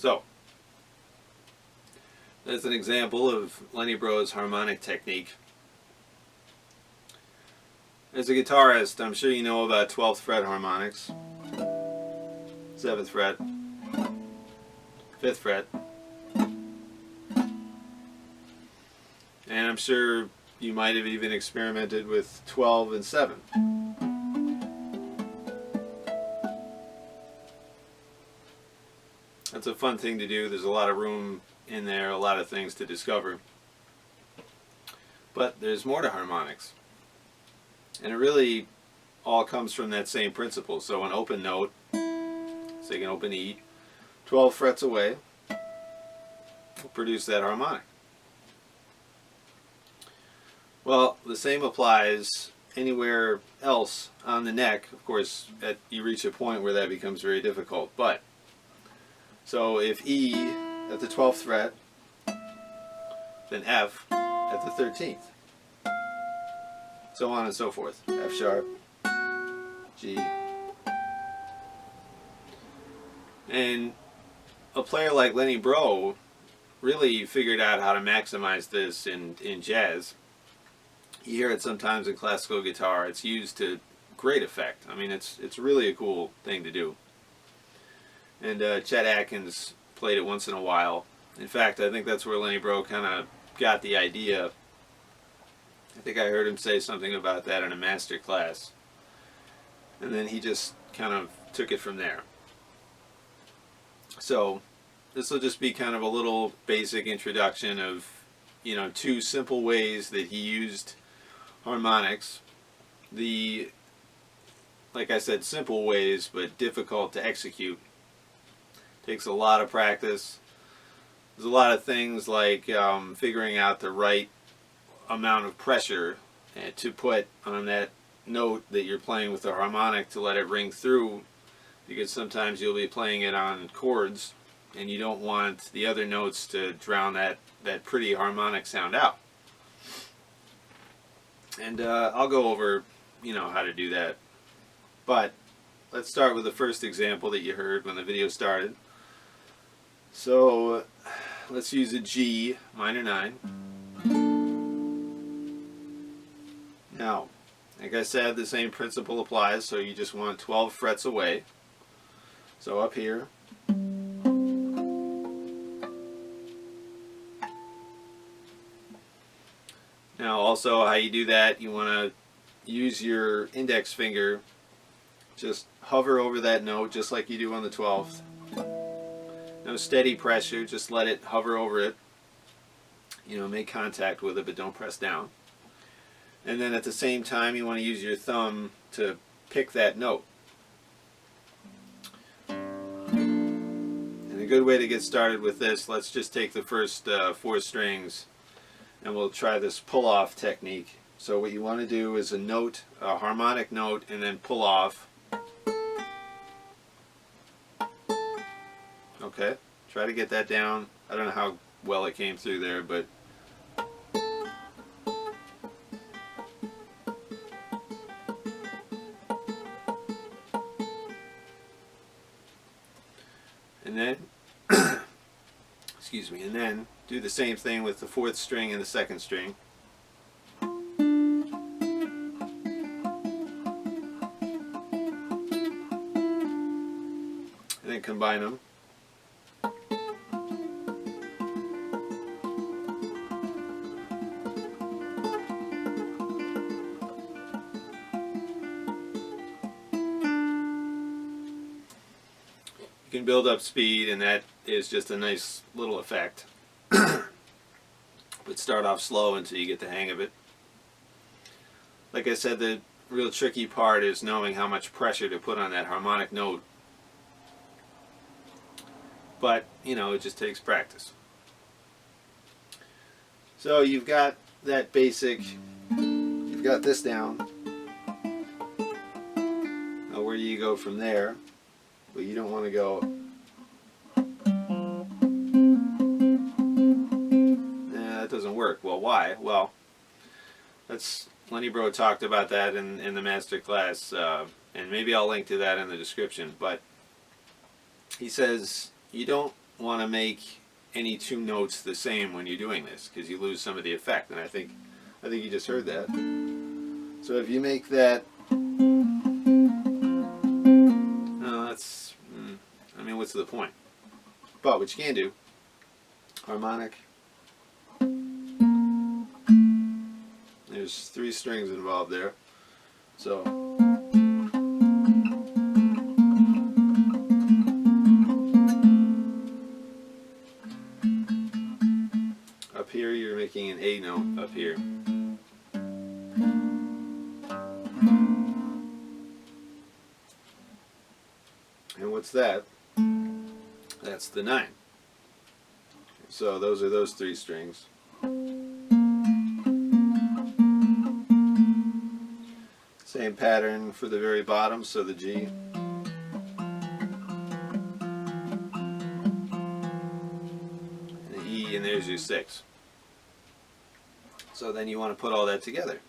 So, that's an example of Lenny Breau's harmonic technique. As a guitarist, I'm sure you know about 12th fret harmonics, 7th fret, 5th fret, and I'm sure you might have even experimented with 12 and 7. That's a fun thing to do. There's a lot of room in there, a lot of things to discover. But there's more to harmonics. And it really all comes from that same principle. So an open note, say an open E, 12 frets away, will produce that harmonic. Well, the same applies anywhere else on the neck. Of course, you reach a point where that becomes very difficult. But so if E at the 12th fret, then F at the 13th. So on and so forth. F sharp, G. And a player like Lenny Breau really figured out how to maximize this in jazz. You hear it sometimes in classical guitar. It's used to great effect. I mean, it's really a cool thing to do. And Chet Atkins played it once in a while. In fact, I think that's where Lenny Breau kind of got the idea. I think I heard him say something about that in a master class. And then he just kind of took it from there. So this will just be kind of a little basic introduction of, you know, 2 simple ways that he used harmonics. Like I said, simple ways, but difficult to execute. Takes a lot of practice. There's a lot of things like figuring out the right amount of pressure to put on that note that you're playing with the harmonic to let it ring through, because sometimes you'll be playing it on chords and you don't want the other notes to drown that pretty harmonic sound out. And I'll go over, you know, how to do that. But let's start with the first example that you heard when the video started. So let's use a G minor 9. Now, like I said, the same principle applies, so you just want 12 frets away. So up here. Now also how you do that, you want to use your index finger, just hover over that note just like you do on the 12th. No steady pressure, just let it hover over it. You know, make contact with it, but don't press down. And then at the same time, you want to use your thumb to pick that note. And a good way to get started with this, let's just take the first 4 strings and we'll try this pull-off technique. So what you want to do is a harmonic note, and then pull off. Okay, try to get that down. I don't know how well it came through there, but and then excuse me, and then do the same thing with the 4th string and the 2nd string. And then combine them. You can build up speed, and that is just a nice little effect. But start off slow until you get the hang of it. Like I said, the real tricky part is knowing how much pressure to put on that harmonic note. But, you know, it just takes practice. So you've got that basic, you've got this down. Now where do you go from there? Well, you don't want to go, that doesn't work. Well, why? Well, Lenny Breau talked about that in the master class, and maybe I'll link to that in the description. But he says you don't want to make any two notes the same when you're doing this, because you lose some of the effect. And I think you just heard that. So if you make that, that's, I mean, what's the point? But what you can do, harmonic. There's 3 strings involved there. So up here you're making an A note up here. And what's that? That's the 9. So those are those 3 strings. Same pattern for the very bottom, so the G. And the E, and there's your 6. So then you want to put all that together.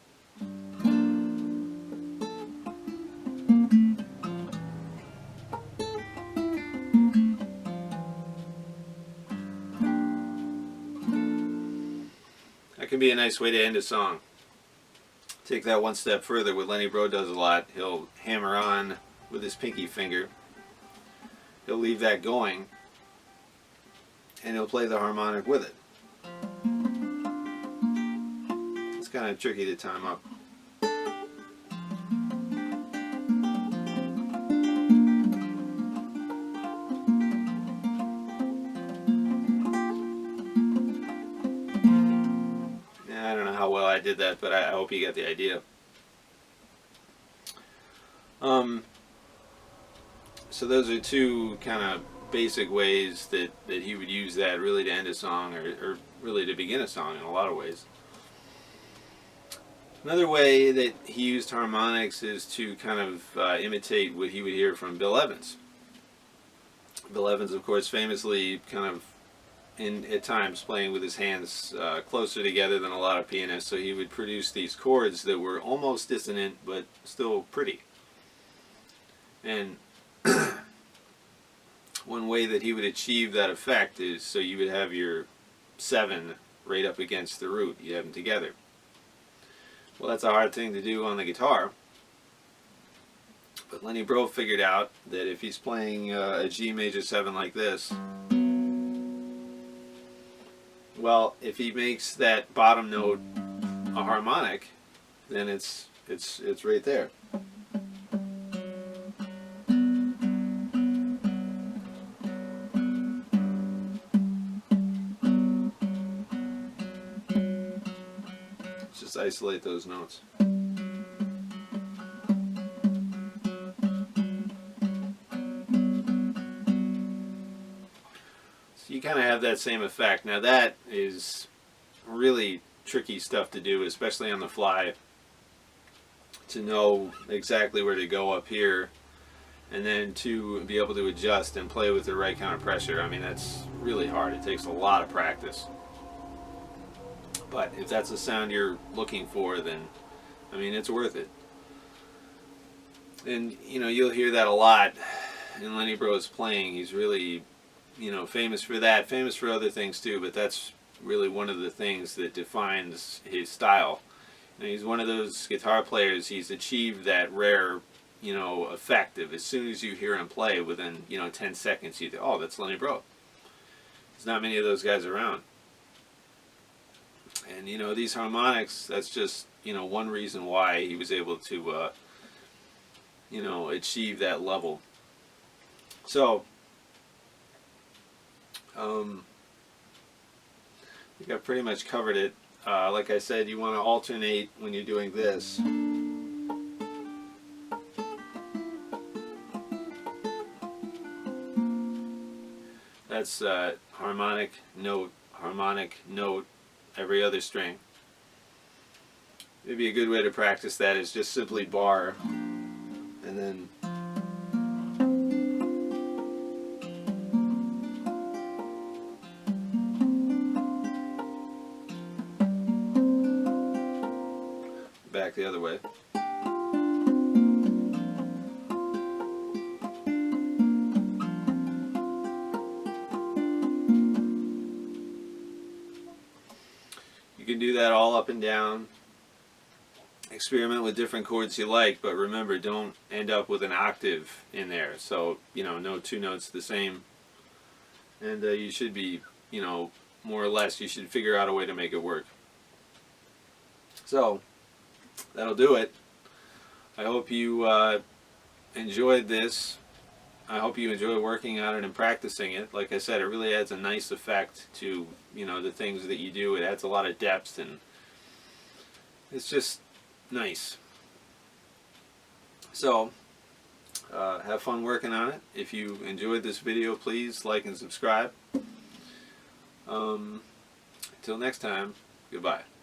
That can be a nice way to end a song. Take that one step further. What Lenny Breau does a lot, he'll hammer on with his pinky finger. He'll leave that going, and he'll play the harmonic with it. It's kind of tricky to time up. I don't know how well I did that, but I hope you get the idea. So those are 2 kind of basic ways that he would use that really to end a song, or really to begin a song in a lot of ways. Another way that he used harmonics is to kind of imitate what he would hear from Bill Evans. Bill Evans, of course, famously kind of at times playing with his hands closer together than a lot of pianists, so he would produce these chords that were almost dissonant but still pretty. And one way that he would achieve that effect is so you would have your 7 right up against the root. You have them together. Well, that's a hard thing to do on the guitar, but Lenny Breau figured out that if he's playing a G major 7 like this, well, if he makes that bottom note a harmonic, then it's right there. Let's just isolate those notes. You kind of have that same effect. Now that is really tricky stuff to do, especially on the fly, to know exactly where to go up here and then to be able to adjust and play with the right kind of pressure. I mean, that's really hard. It takes a lot of practice. But if that's the sound you're looking for, then I mean, it's worth it. And you know, you'll hear that a lot in Lenny Breau's playing. He's really, you know, famous for that, famous for other things too, but that's really one of the things that defines his style. And he's one of those guitar players, he's achieved that rare, you know, effect of as soon as you hear him play, within, you know, 10 seconds you think, oh, that's Lenny Breau. There's not many of those guys around. And you know, these harmonics, that's just, you know, one reason why he was able to you know, achieve that level. So I think I've pretty much covered it. Like I said, you want to alternate when you're doing this. That's harmonic, note, every other string. Maybe a good way to practice that is just simply bar, and then back the other way. You can do that all up and down. Experiment with different chords you like, but remember, don't end up with an octave in there. So, no two notes the same. And you should be, more or less, you should figure out a way to make it work. So, that'll do it. I hope you enjoyed this. I hope you enjoy working on it and practicing it. Like I said, it really adds a nice effect to, the things that you do. It adds a lot of depth, and it's just nice. So, have fun working on it. If you enjoyed this video, please like and subscribe. Until next time, goodbye.